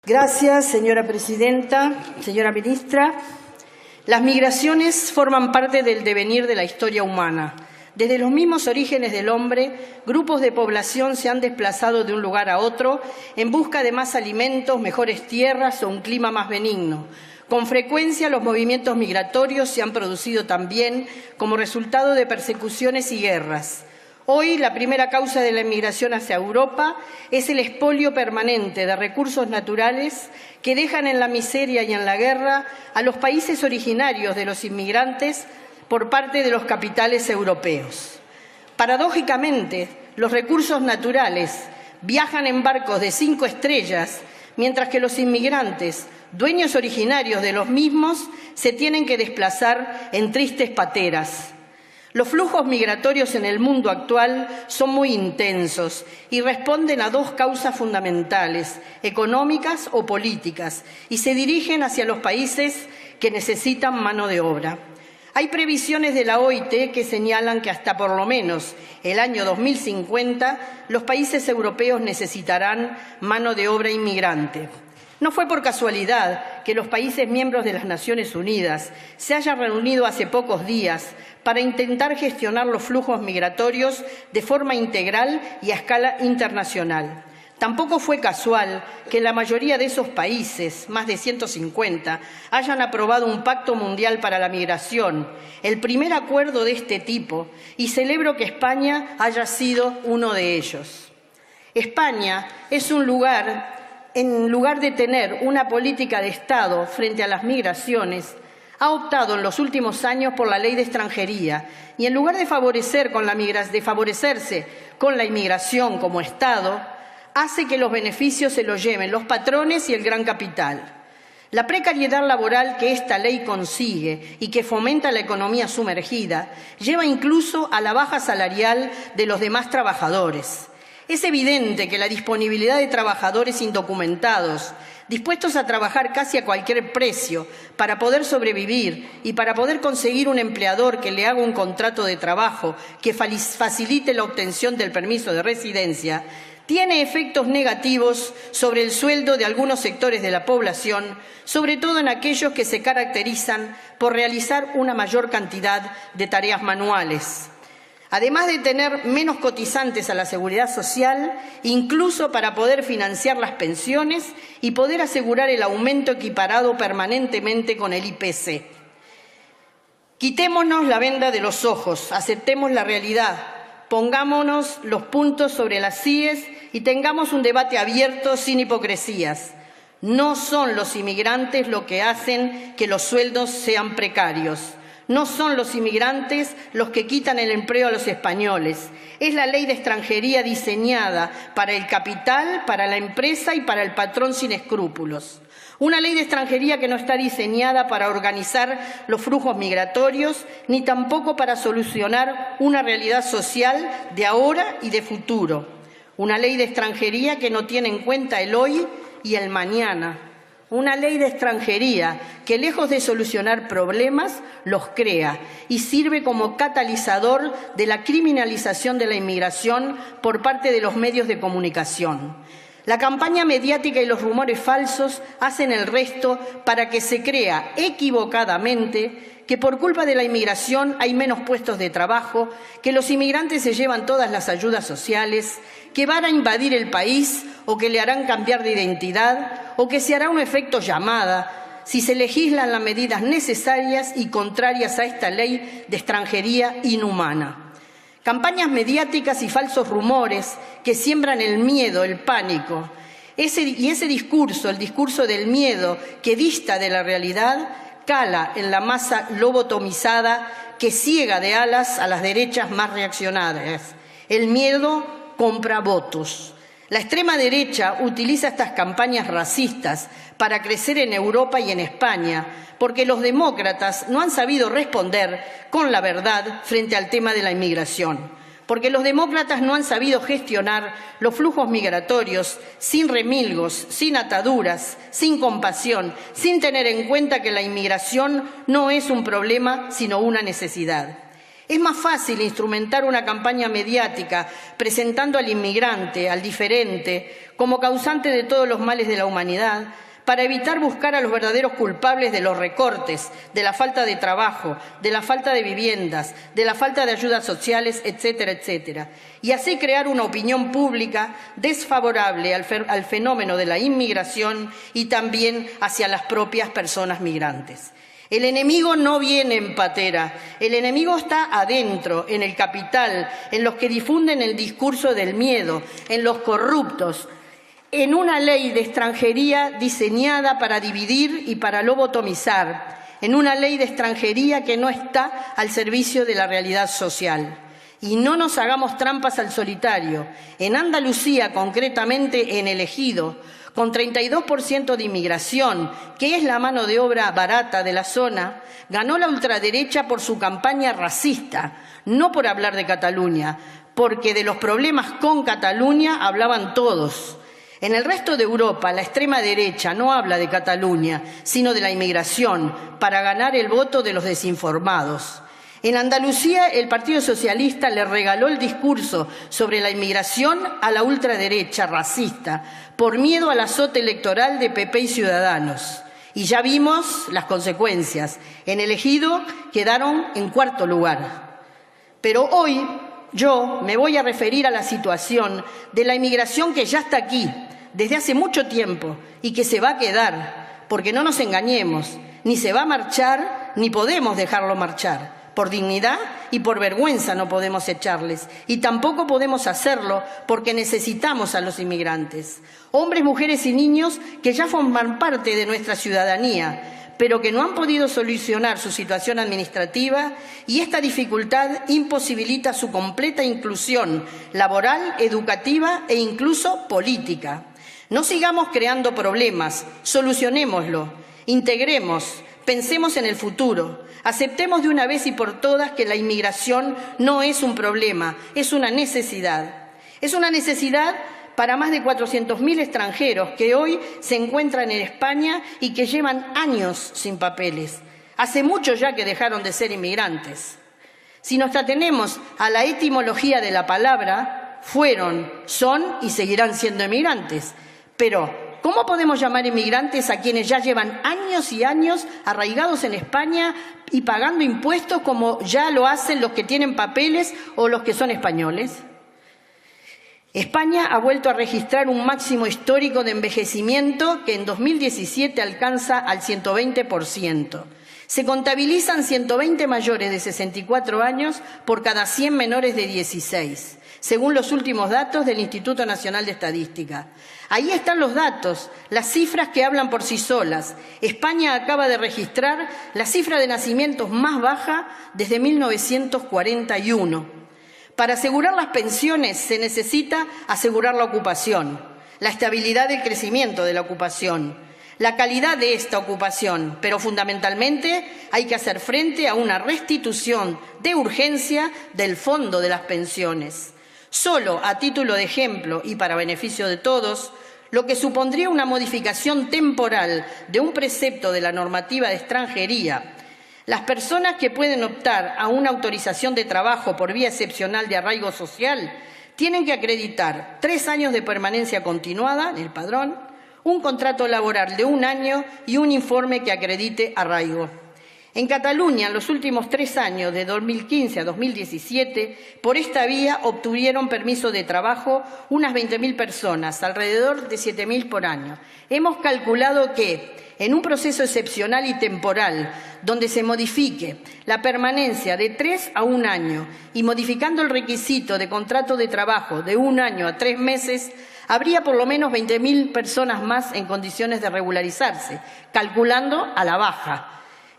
Gracias, señora presidenta, señora ministra. Las migraciones forman parte del devenir de la historia humana. Desde los mismos orígenes del hombre, grupos de población se han desplazado de un lugar a otro en busca de más alimentos, mejores tierras o un clima más benigno. Con frecuencia, los movimientos migratorios se han producido también como resultado de persecuciones y guerras. Hoy, la primera causa de la inmigración hacia Europa es el expolio permanente de recursos naturales que dejan en la miseria y en la guerra a los países originarios de los inmigrantes por parte de los capitales europeos. Paradójicamente, los recursos naturales viajan en barcos de 5 estrellas, mientras que los inmigrantes, dueños originarios de los mismos, se tienen que desplazar en tristes pateras. Los flujos migratorios en el mundo actual son muy intensos y responden a dos causas fundamentales, económicas o políticas, y se dirigen hacia los países que necesitan mano de obra. Hay previsiones de la OIT que señalan que hasta por lo menos el año 2050 los países europeos necesitarán mano de obra inmigrante. No fue por casualidad que los países miembros de las Naciones Unidas se hayan reunido hace pocos días para intentar gestionar los flujos migratorios de forma integral y a escala internacional. Tampoco fue casual que la mayoría de esos países, más de 150, hayan aprobado un pacto mundial para la migración, el primer acuerdo de este tipo, y celebro que España haya sido uno de ellos. España es un lugar, en lugar de tener una política de Estado frente a las migraciones, ha optado en los últimos años por la ley de extranjería y en lugar de favorecerse con la inmigración como Estado, hace que los beneficios se los lleven los patrones y el gran capital. La precariedad laboral que esta ley consigue y que fomenta la economía sumergida lleva incluso a la baja salarial de los demás trabajadores. Es evidente que la disponibilidad de trabajadores indocumentados, dispuestos a trabajar casi a cualquier precio para poder sobrevivir y para poder conseguir un empleador que le haga un contrato de trabajo que facilite la obtención del permiso de residencia, tiene efectos negativos sobre el sueldo de algunos sectores de la población, sobre todo en aquellos que se caracterizan por realizar una mayor cantidad de tareas manuales. Además de tener menos cotizantes a la seguridad social, incluso para poder financiar las pensiones y poder asegurar el aumento equiparado permanentemente con el IPC. Quitémonos la venda de los ojos, aceptemos la realidad, pongámonos los puntos sobre las íes y tengamos un debate abierto sin hipocresías. No son los inmigrantes lo que hacen que los sueldos sean precarios. No son los inmigrantes los que quitan el empleo a los españoles. Es la ley de extranjería diseñada para el capital, para la empresa y para el patrón sin escrúpulos. Una ley de extranjería que no está diseñada para organizar los flujos migratorios, ni tampoco para solucionar una realidad social de ahora y de futuro. Una ley de extranjería que no tiene en cuenta el hoy y el mañana. Una ley de extranjería que, lejos de solucionar problemas, los crea y sirve como catalizador de la criminalización de la inmigración por parte de los medios de comunicación. La campaña mediática y los rumores falsos hacen el resto para que se crea equivocadamente que por culpa de la inmigración hay menos puestos de trabajo, que los inmigrantes se llevan todas las ayudas sociales, que van a invadir el país o que le harán cambiar de identidad o que se hará un efecto llamada si se legislan las medidas necesarias y contrarias a esta ley de extranjería inhumana. Campañas mediáticas y falsos rumores que siembran el miedo, el pánico. Ese discurso, el discurso del miedo que dista de la realidad, cala en la masa lobotomizada que ciega de alas a las derechas más reaccionarias. El miedo compra votos. La extrema derecha utiliza estas campañas racistas para crecer en Europa y en España, porque los demócratas no han sabido responder con la verdad frente al tema de la inmigración, porque los demócratas no han sabido gestionar los flujos migratorios sin remilgos, sin ataduras, sin compasión, sin tener en cuenta que la inmigración no es un problema, sino una necesidad. Es más fácil instrumentar una campaña mediática presentando al inmigrante, al diferente, como causante de todos los males de la humanidad, para evitar buscar a los verdaderos culpables de los recortes, de la falta de trabajo, de la falta de viviendas, de la falta de ayudas sociales, etcétera, etcétera. Y así crear una opinión pública desfavorable al fenómeno de la inmigración y también hacia las propias personas migrantes. El enemigo no viene en patera, el enemigo está adentro, en el capital, en los que difunden el discurso del miedo, en los corruptos, en una ley de extranjería diseñada para dividir y para lobotomizar, en una ley de extranjería que no está al servicio de la realidad social. Y no nos hagamos trampas al solitario. En Andalucía, concretamente en El Ejido, con 32% de inmigración, que es la mano de obra barata de la zona, ganó la ultraderecha por su campaña racista, no por hablar de Cataluña, porque de los problemas con Cataluña hablaban todos. En el resto de Europa, la extrema derecha no habla de Cataluña, sino de la inmigración, para ganar el voto de los desinformados. En Andalucía, el Partido Socialista le regaló el discurso sobre la inmigración a la ultraderecha racista, por miedo al azote electoral de PP y Ciudadanos. Y ya vimos las consecuencias. En El Ejido quedaron en cuarto lugar. Pero hoy yo me voy a referir a la situación de la inmigración que ya está aquí, desde hace mucho tiempo, y que se va a quedar, porque no nos engañemos, ni se va a marchar, ni podemos dejarlo marchar. Por dignidad y por vergüenza no podemos echarles, y tampoco podemos hacerlo porque necesitamos a los inmigrantes. Hombres, mujeres y niños que ya forman parte de nuestra ciudadanía, pero que no han podido solucionar su situación administrativa, y esta dificultad imposibilita su completa inclusión laboral, educativa e incluso política. No sigamos creando problemas, solucionémoslo, integremos, pensemos en el futuro, aceptemos de una vez y por todas que la inmigración no es un problema, es una necesidad. Es una necesidad para más de 400.000 extranjeros que hoy se encuentran en España y que llevan años sin papeles. Hace mucho ya que dejaron de ser inmigrantes. Si nos atenemos a la etimología de la palabra, fueron, son y seguirán siendo inmigrantes. Pero, ¿cómo podemos llamar inmigrantes a quienes ya llevan años y años arraigados en España y pagando impuestos como ya lo hacen los que tienen papeles o los que son españoles? España ha vuelto a registrar un máximo histórico de envejecimiento que en 2017 alcanza al 120%. Se contabilizan 120 mayores de 64 años por cada 100 menores de 16, según los últimos datos del Instituto Nacional de Estadística. Ahí están los datos, las cifras que hablan por sí solas. España acaba de registrar la cifra de nacimientos más baja desde 1941. Para asegurar las pensiones se necesita asegurar la ocupación, la estabilidad del crecimiento de la ocupación, la calidad de esta ocupación, pero fundamentalmente hay que hacer frente a una restitución de urgencia del fondo de las pensiones. Solo a título de ejemplo y para beneficio de todos, lo que supondría una modificación temporal de un precepto de la normativa de extranjería. Las personas que pueden optar a una autorización de trabajo por vía excepcional de arraigo social tienen que acreditar 3 años de permanencia continuada en el padrón, un contrato laboral de 1 año y un informe que acredite arraigo. En Cataluña, en los últimos 3 años, de 2015 a 2017, por esta vía obtuvieron permiso de trabajo unas 20.000 personas, alrededor de 7.000 por año. Hemos calculado que, en un proceso excepcional y temporal, donde se modifique la permanencia de 3 a 1 año y modificando el requisito de contrato de trabajo de 1 año a 3 meses, habría por lo menos 20.000 personas más en condiciones de regularizarse, calculando a la baja.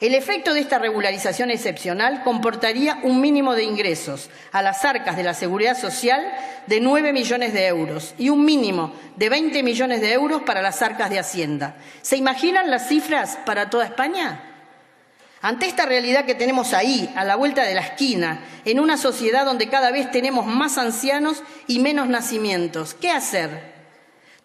El efecto de esta regularización excepcional comportaría un mínimo de ingresos a las arcas de la Seguridad Social de 9 millones de euros y un mínimo de 20 millones de euros para las arcas de Hacienda. ¿Se imaginan las cifras para toda España? Ante esta realidad que tenemos ahí, a la vuelta de la esquina, en una sociedad donde cada vez tenemos más ancianos y menos nacimientos, ¿qué hacer?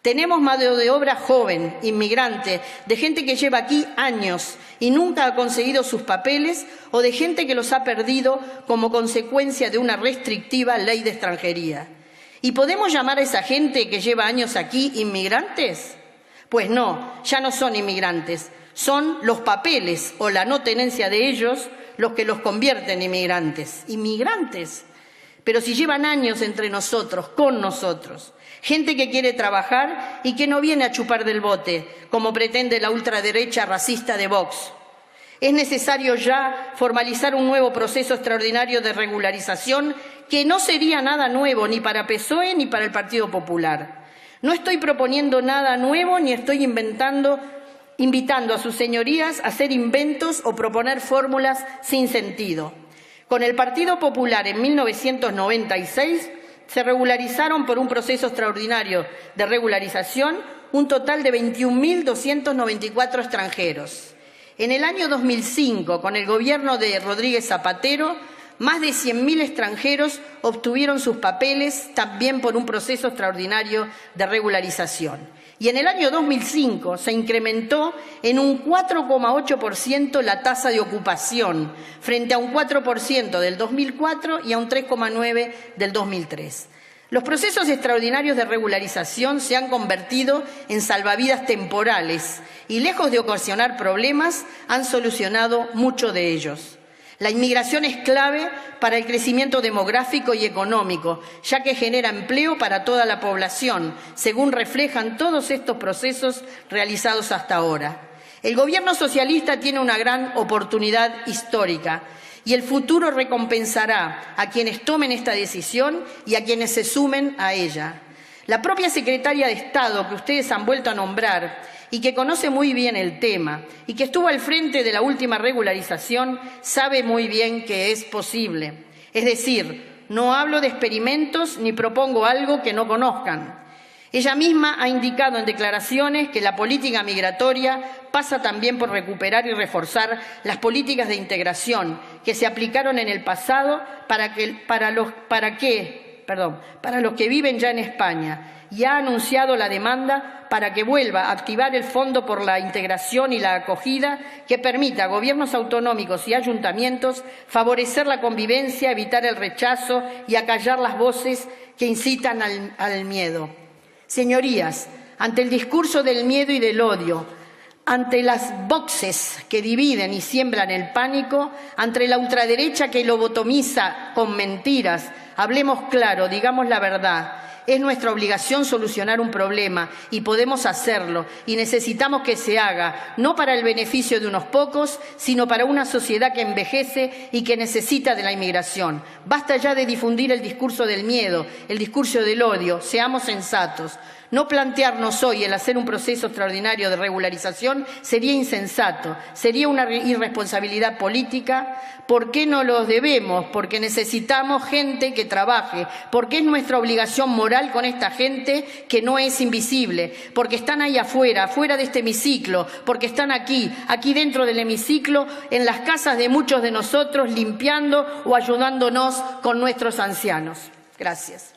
Tenemos mano de obra joven, inmigrante, de gente que lleva aquí años y nunca ha conseguido sus papeles o de gente que los ha perdido como consecuencia de una restrictiva ley de extranjería. ¿Y podemos llamar a esa gente que lleva años aquí inmigrantes? Pues no, ya no son inmigrantes, son los papeles o la no tenencia de ellos los que los convierten en inmigrantes. Inmigrantes. Pero si llevan años entre nosotros, con nosotros, gente que quiere trabajar y que no viene a chupar del bote, como pretende la ultraderecha racista de Vox. Es necesario ya formalizar un nuevo proceso extraordinario de regularización que no sería nada nuevo ni para PSOE ni para el Partido Popular. No estoy proponiendo nada nuevo ni estoy invitando a sus señorías a hacer inventos o proponer fórmulas sin sentido. Con el Partido Popular en 1996 se regularizaron por un proceso extraordinario de regularización un total de 21.294 extranjeros. En el año 2005, con el gobierno de Rodríguez Zapatero, más de 100.000 extranjeros obtuvieron sus papeles también por un proceso extraordinario de regularización. Y en el año 2005 se incrementó en un 4,8% la tasa de ocupación, frente a un 4% del 2004 y a un 3,9% del 2003. Los procesos extraordinarios de regularización se han convertido en salvavidas temporales y, lejos de ocasionar problemas, han solucionado muchos de ellos. La inmigración es clave para el crecimiento demográfico y económico, ya que genera empleo para toda la población, según reflejan todos estos procesos realizados hasta ahora. El gobierno socialista tiene una gran oportunidad histórica y el futuro recompensará a quienes tomen esta decisión y a quienes se sumen a ella. La propia secretaria de Estado que ustedes han vuelto a nombrar y que conoce muy bien el tema y que estuvo al frente de la última regularización, sabe muy bien que es posible. Es decir, no hablo de experimentos ni propongo algo que no conozcan. Ella misma ha indicado en declaraciones que la política migratoria pasa también por recuperar y reforzar las políticas de integración que se aplicaron en el pasado para los que viven ya en España, y ha anunciado la demanda para que vuelva a activar el Fondo por la Integración y la Acogida, que permita a gobiernos autonómicos y ayuntamientos favorecer la convivencia, evitar el rechazo y acallar las voces que incitan al miedo. Señorías, ante el discurso del miedo y del odio, ante las voces que dividen y siembran el pánico, ante la ultraderecha que lobotomiza con mentiras, hablemos claro, digamos la verdad. Es nuestra obligación solucionar un problema y podemos hacerlo y necesitamos que se haga, no para el beneficio de unos pocos, sino para una sociedad que envejece y que necesita de la inmigración. Basta ya de difundir el discurso del miedo, el discurso del odio, seamos sensatos. No plantearnos hoy el hacer un proceso extraordinario de regularización sería insensato, sería una irresponsabilidad política. ¿Por qué no lo debemos? Porque necesitamos gente que trabaje, porque es nuestra obligación moral con esta gente que no es invisible, porque están ahí afuera, fuera de este hemiciclo, porque están aquí dentro del hemiciclo, en las casas de muchos de nosotros, limpiando o ayudándonos con nuestros ancianos. Gracias.